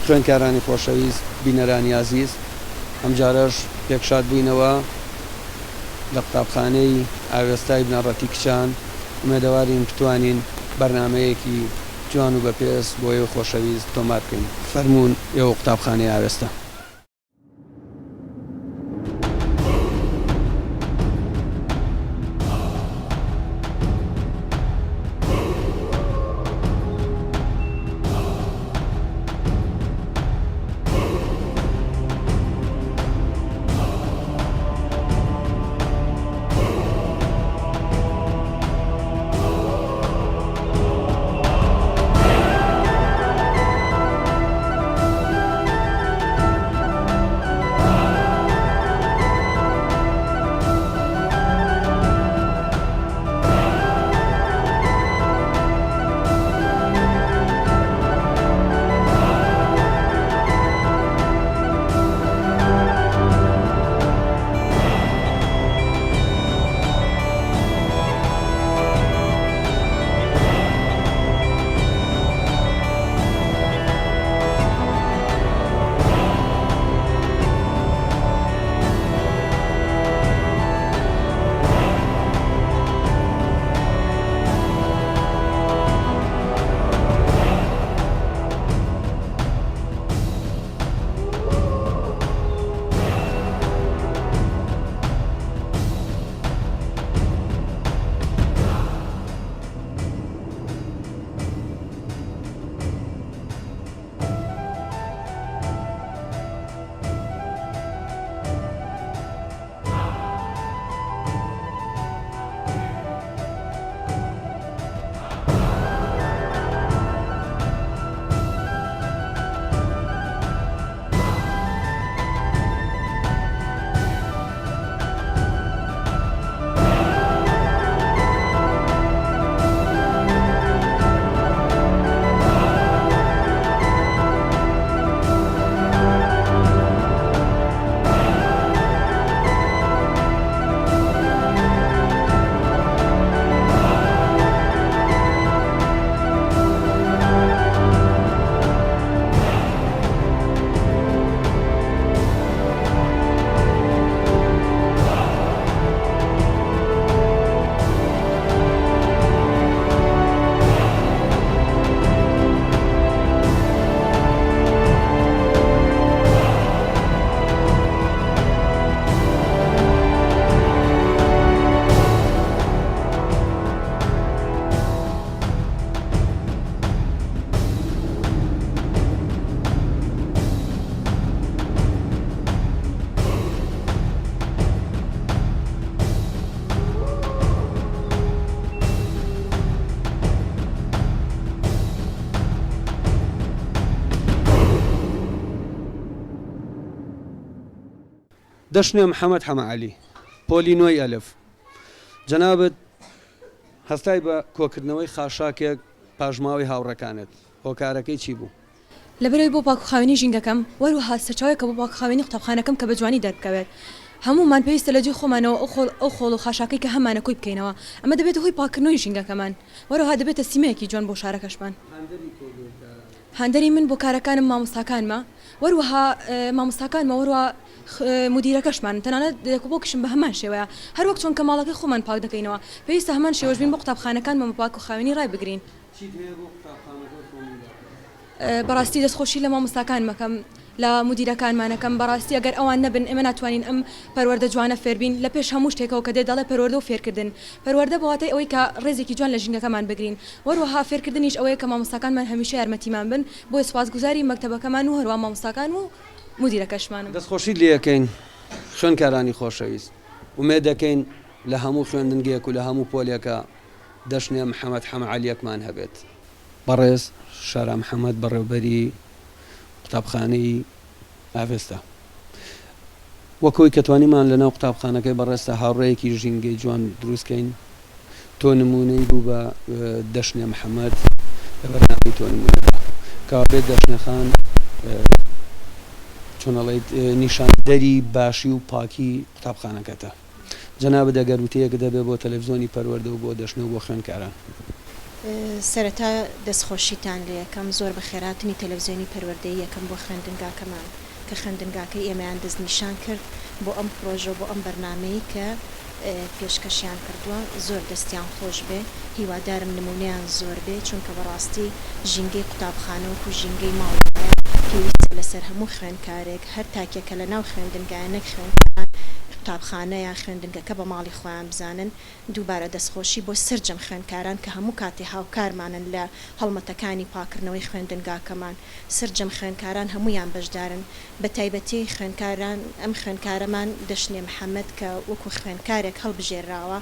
خوێنکارانی خۆشەویست بینەرانی عزیز ئەم جارەش پێکشاد بووینەوە لە قوتابخانەی ئاڤێستای بنەڕەتی کچان ئومێدەوارین بتوانین بەرنامەیەکی جوان و بەپێست بۆ ئێوە خۆشەویست تۆمار بکەین. فەرموون ئێوە قوتابخانەی ئاڤێستا. دەشنێ محەممەد حەمەعەلی پۆلی نۆی ئەلف جەنابەت هەستای بە کۆکردنەوەی خاشاکێک پاژماوەی هاوڕەکانت هۆکارەکەی چی بوو؟ لەبەرەوەی بۆ پاکوخاوێنی ژینگەکەم وەروەها سەرچاوێکە بۆ پاکوخاوێنی قوتابخانەکەم کە بە جوانی دەربکەوێت هەمومان پێویستە لە جێ خۆمانەوە ئەو خۆڵ و خاشاکەی کە هەمانە کۆی بکەینەوە ئەمە دەبێت هۆی پاکردنەوەی ژینگەکەمان وەروەها دەبێتە سیمەیەکی جوان بۆ شارەکەشمان. هاندەری من بۆ کارەکانم مامۆستاکانمە وەروەها مامۆستاکانمە وەروە مدیرەکەشمان تەنانەت بۆکشم بە هەمان شێوەیە هەر وەک چۆن کە ماڵەکەی خۆمان پاک دەکەینەوە پێویستە هەمان شێوەش بین بۆ قوتابخانەکانمان بە پاکوخاوێنی ڕای بگرین. بەڕاستی دەستخۆشی لە مامۆستاکان مەکەم لە مدیرەکانمانەکەم بەڕاستی ئەگەر ئەوان نەبن ئێمە ناتوانین ئەم پەروەردە جوانە فێربین لە پێش هەموو شتێکەوە کە دێ دەڵێ پەروەردە و فێرکردن پەروەردە بەواتای ئەوەی کە ڕێزێکی جوان لە ژینگەکەمان بگرین وەروەها فێرکردنیش ئەوەیە کە مامۆستاکانمان هەمیشە یارمەتیمان بن بۆ سوپاسگوزاری مەکتەبەکەمان و هەروە مامۆستاکان و مدیرەکەشمانم. دەستخۆشی لێەکەین خوێنکارانی خۆشەویست ومێ دەکەین لە هەموو خوێندنگێک و لە هەموو پۆلێکە دەشنێ محەممەد حەمەعەلیەکمان هەبێت. بەڕێز شارە محەممەد بەڕێوبەری قوتابخانەی ئاڤێستا وەکەوەی کە توانیمان لەناو قوتابخانەکەی بەڕێستە هاوڕێیەکی ژینگەی جوان دروستکەین تۆ نموونەی بوو بە دەشنێ محەممەد لە بەرنامەی تۆ نموونەکە کابێت دەشنەخان چۆنەڵێیت نیشاندەری باشی و پاکی قوتابخانەکەتە جەنابەت ئەگەر وتەیەک دەبێت بۆ تەلەڤیزۆنی پەروەردە و بۆ دەشنە و بۆ خوێنکاران. سەرەتا دەستخۆشیتان لێ یەکەم زۆر بە خێراتنی تەلەڤیزیۆنی پەروەردەی یەکەم بۆ خوێندنگاکەمان کە خوێندنگاکەی ئێمەیان دەستنیشان کرد بۆ ئەم پرۆژە بۆ ئەم بەرنامەی کە پێشکەشیان کردووە زۆر دەستیان خۆش بێ هیوادارم نمونەیان زۆر بێ چونکە بەڕاستی ژینگەی قوتابخانە و ژینگەی ماڵەوەیە پێویستە لەسەر هەموو خوێندکارێک هەر تاکێکە لە ناو خوێندنگایە نەک خوێندکاران قوتابخانەیە خوێندنگەکە بە ماڵی خۆیان بزانن دووبارە دەستخۆشی بۆ سرجەم خوێندکاران کە هەموو کاتی هاوکارمانن لە هەڵمەتەکانی پاکردنەوەی خوێندنگاکەمان سرجەم خوێندکاران هەمویان بەشدارن بە تایبەتی خوێندکاران ئەم خوێندکارەمان دەشنێ محەممەد کە وەکو خوێندکارێک هەڵبژێراوە